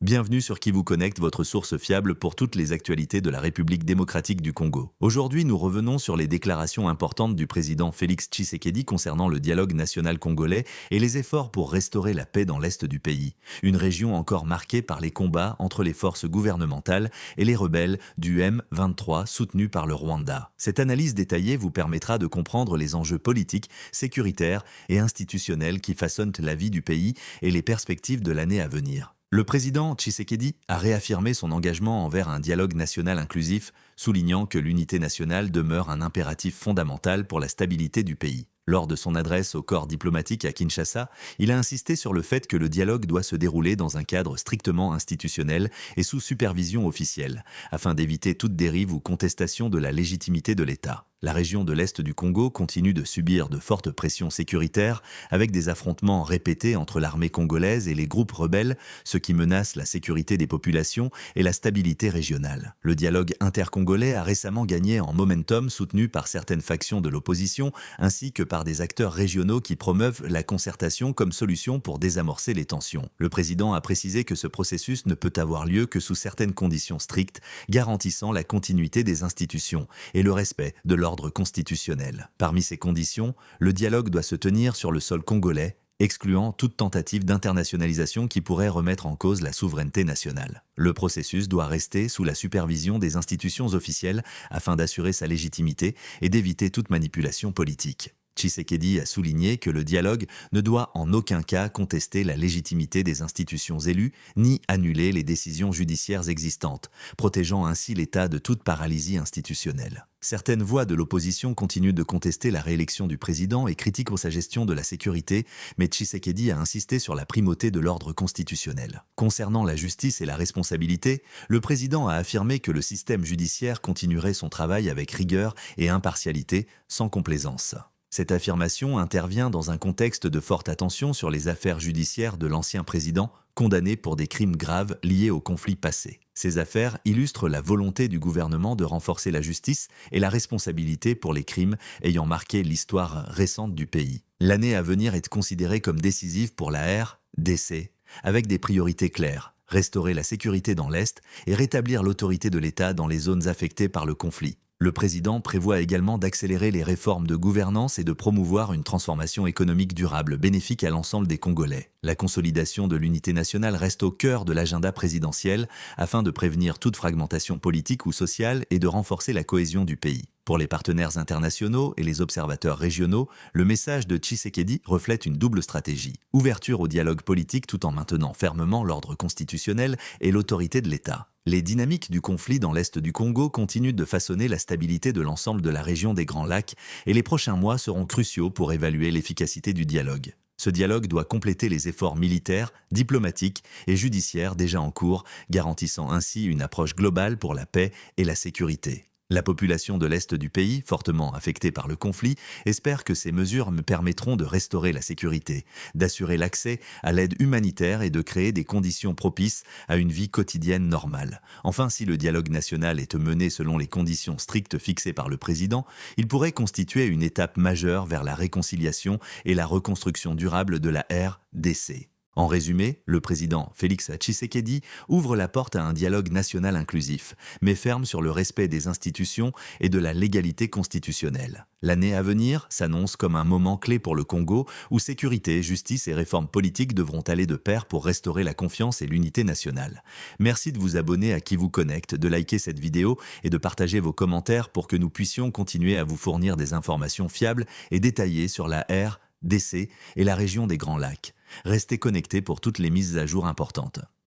Bienvenue sur Qui vous connecte, votre source fiable pour toutes les actualités de la République démocratique du Congo. Aujourd'hui, nous revenons sur les déclarations importantes du président Félix Tshisekedi concernant le dialogue national congolais et les efforts pour restaurer la paix dans l'est du pays. Une région encore marquée par les combats entre les forces gouvernementales et les rebelles du M23 soutenus par le Rwanda. Cette analyse détaillée vous permettra de comprendre les enjeux politiques, sécuritaires et institutionnels qui façonnent la vie du pays et les perspectives de l'année à venir. Le président Tshisekedi a réaffirmé son engagement envers un dialogue national inclusif, soulignant que l'unité nationale demeure un impératif fondamental pour la stabilité du pays. Lors de son adresse au corps diplomatique à Kinshasa, il a insisté sur le fait que le dialogue doit se dérouler dans un cadre strictement institutionnel et sous supervision officielle, afin d'éviter toute dérive ou contestation de la légitimité de l'État. La région de l'Est du Congo continue de subir de fortes pressions sécuritaires, avec des affrontements répétés entre l'armée congolaise et les groupes rebelles, ce qui menace la sécurité des populations et la stabilité régionale. Le dialogue intercongolais a récemment gagné en momentum, soutenu par certaines factions de l'opposition, ainsi que par des acteurs régionaux qui promeuvent la concertation comme solution pour désamorcer les tensions. Le président a précisé que ce processus ne peut avoir lieu que sous certaines conditions strictes, garantissant la continuité des institutions et le respect de l'ordre constitutionnel. Parmi ces conditions, le dialogue doit se tenir sur le sol congolais, excluant toute tentative d'internationalisation qui pourrait remettre en cause la souveraineté nationale. Le processus doit rester sous la supervision des institutions officielles afin d'assurer sa légitimité et d'éviter toute manipulation politique. Tshisekedi a souligné que le dialogue ne doit en aucun cas contester la légitimité des institutions élues ni annuler les décisions judiciaires existantes, protégeant ainsi l'État de toute paralysie institutionnelle. Certaines voix de l'opposition continuent de contester la réélection du président et critiquent sa gestion de la sécurité, mais Tshisekedi a insisté sur la primauté de l'ordre constitutionnel. Concernant la justice et la responsabilité, le président a affirmé que le système judiciaire continuerait son travail avec rigueur et impartialité, sans complaisance. Cette affirmation intervient dans un contexte de forte attention sur les affaires judiciaires de l'ancien président, condamné pour des crimes graves liés aux conflits passés. Ces affaires illustrent la volonté du gouvernement de renforcer la justice et la responsabilité pour les crimes ayant marqué l'histoire récente du pays. L'année à venir est considérée comme décisive pour la RDC, avec des priorités claires: restaurer la sécurité dans l'Est et rétablir l'autorité de l'État dans les zones affectées par le conflit. Le président prévoit également d'accélérer les réformes de gouvernance et de promouvoir une transformation économique durable bénéfique à l'ensemble des Congolais. La consolidation de l'unité nationale reste au cœur de l'agenda présidentiel afin de prévenir toute fragmentation politique ou sociale et de renforcer la cohésion du pays. Pour les partenaires internationaux et les observateurs régionaux, le message de Tshisekedi reflète une double stratégie: ouverture au dialogue politique tout en maintenant fermement l'ordre constitutionnel et l'autorité de l'État. Les dynamiques du conflit dans l'est du Congo continuent de façonner la stabilité de l'ensemble de la région des Grands Lacs et les prochains mois seront cruciaux pour évaluer l'efficacité du dialogue. Ce dialogue doit compléter les efforts militaires, diplomatiques et judiciaires déjà en cours, garantissant ainsi une approche globale pour la paix et la sécurité. La population de l'Est du pays, fortement affectée par le conflit, espère que ces mesures me permettront de restaurer la sécurité, d'assurer l'accès à l'aide humanitaire et de créer des conditions propices à une vie quotidienne normale. Enfin, si le dialogue national est mené selon les conditions strictes fixées par le président, il pourrait constituer une étape majeure vers la réconciliation et la reconstruction durable de la RDC. En résumé, le président Félix Tshisekedi ouvre la porte à un dialogue national inclusif, mais ferme sur le respect des institutions et de la légalité constitutionnelle. L'année à venir s'annonce comme un moment clé pour le Congo, où sécurité, justice et réformes politiques devront aller de pair pour restaurer la confiance et l'unité nationale. Merci de vous abonner à Qui vous connecte, de liker cette vidéo et de partager vos commentaires pour que nous puissions continuer à vous fournir des informations fiables et détaillées sur la RDC et la région des Grands Lacs. Restez connectés pour toutes les mises à jour importantes.